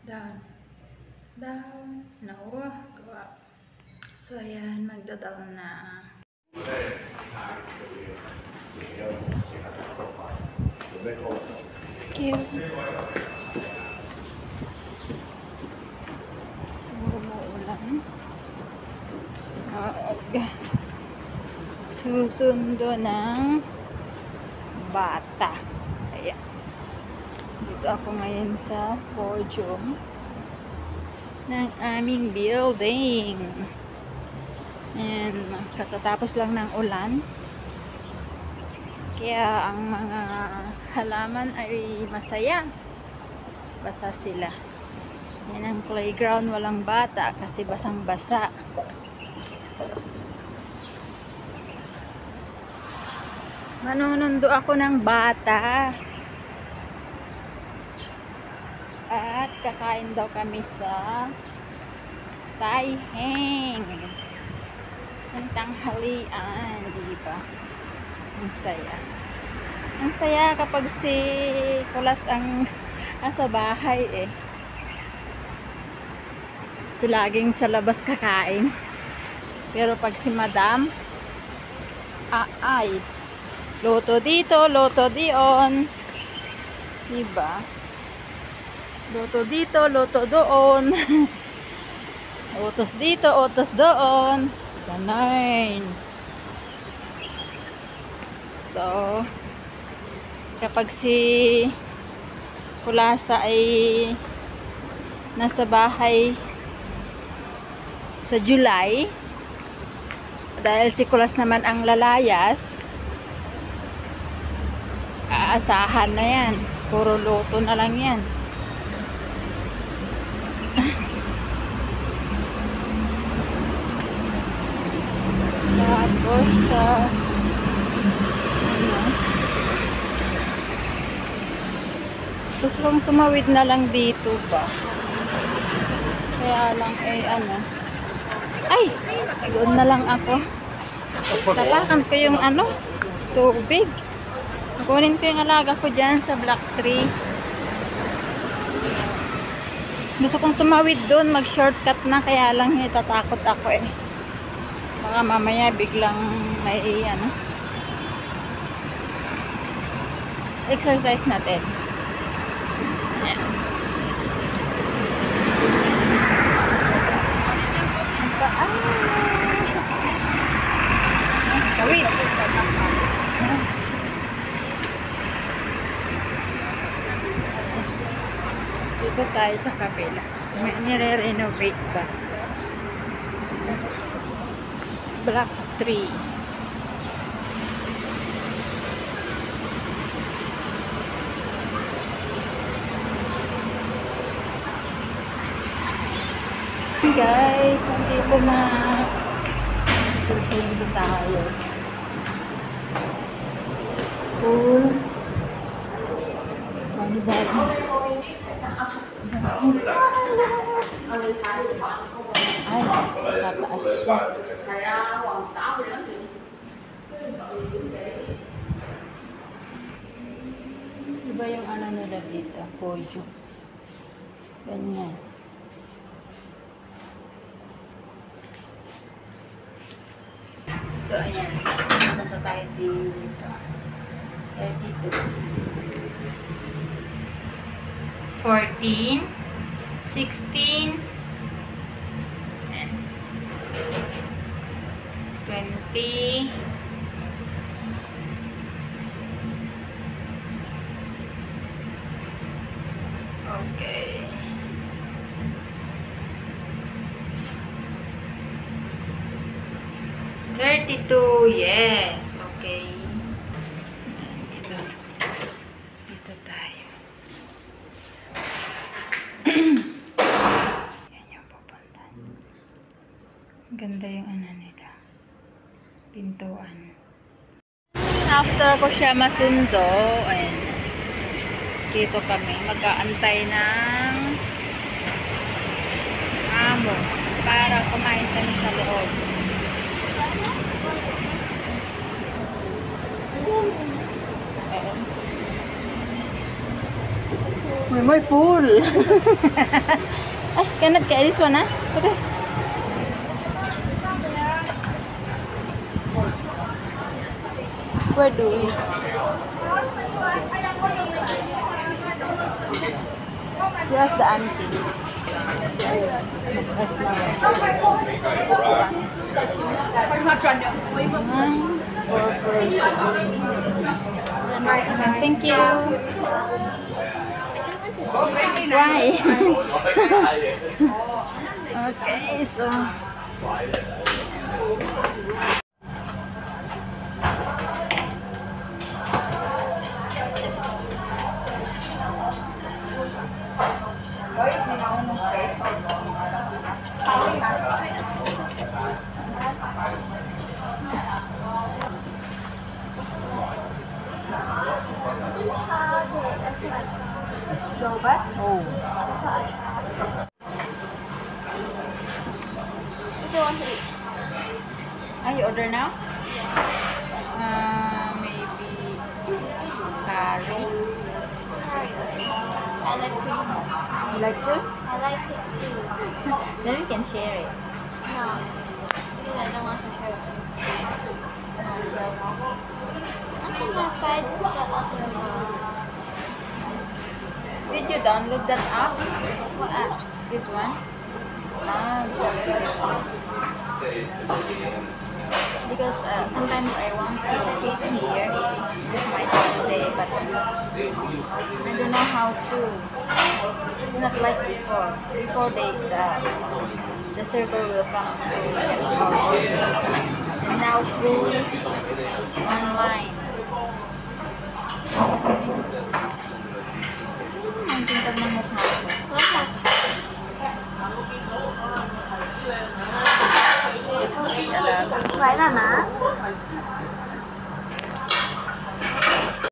Down. Down. No. Go up. So, ayan. Magda-down na. Cute. So, umuulan. Susundo ng bata. Ayan. Dito ako ngayon sa podium ng aming building. And katatapos lang ng ulan. Kaya ang mga halaman ay masaya. Basa sila. Yan ang playground, walang bata kasi basang-basa. Manunundo ako ng bata. At kakain daw kami sa Tai Heng. Ang tanghalian, diba? Ang saya. Ang saya kapag si Kulas ang nasa bahay eh. Si laging sa labas kakain. Pero pag si Madam, ay, loto dito, loto diyon. Diba? Loto dito, loto doon. Utos dito, utos doon. Ganun. So, kapag si Kulasa ay nasa bahay sa July, dahil si Kulas naman ang lalayas, aasahan na yan. Puro loto na lang yan. Tapos gusto kong tumawid na lang dito ba, kaya lang ay, doon na lang ako. Tapakan ko yung tubig. Kunin ko yung alaga ko dyan sa Black Tree. Gusto kong tumawid doon, mag shortcut na, kaya lang tatakot ako eh. Baka mamaya biglang may exercise natin. Ayan. Wait. Dito tayo sa kabila. May nire-renovate ba? Black Tree. Guys, nandito na. Susunod tayo. Pool. Sa panibagi. Ay, tataas siya. Iba yung nila dito, pojo. Ganyan. So, ayan. Punta tayo dito. 32. 14. 16. 20. Okay. 32, yes. Okay. Dito tayo. Yan yung pupunta. Ganda yung nila. Pintuan. After ko siya masundo, ayan. Dito kami. Mag-aantay ng amo para kumain kami sa loob. Ayan. May pool. Ay, cannot get this one, ah? Okay. Where do we? Here's the auntie. Mas na. For person. Thank you. Why? Okay, so. Go back? Oh. What do you want to eat? You order now? Maybe curry. I like to. You like to? I like it too. Then we can share it. No, because I don't want to share it. I cannot find the other one. Did you download that app? What apps? This one? Because sometimes I want to eat here with my holiday, but I don't know how to. It's not like before. Before the server will come to get our order. And now through online. Ang tingkad ng mukha ko. What's that? Talaga. Right, Mama?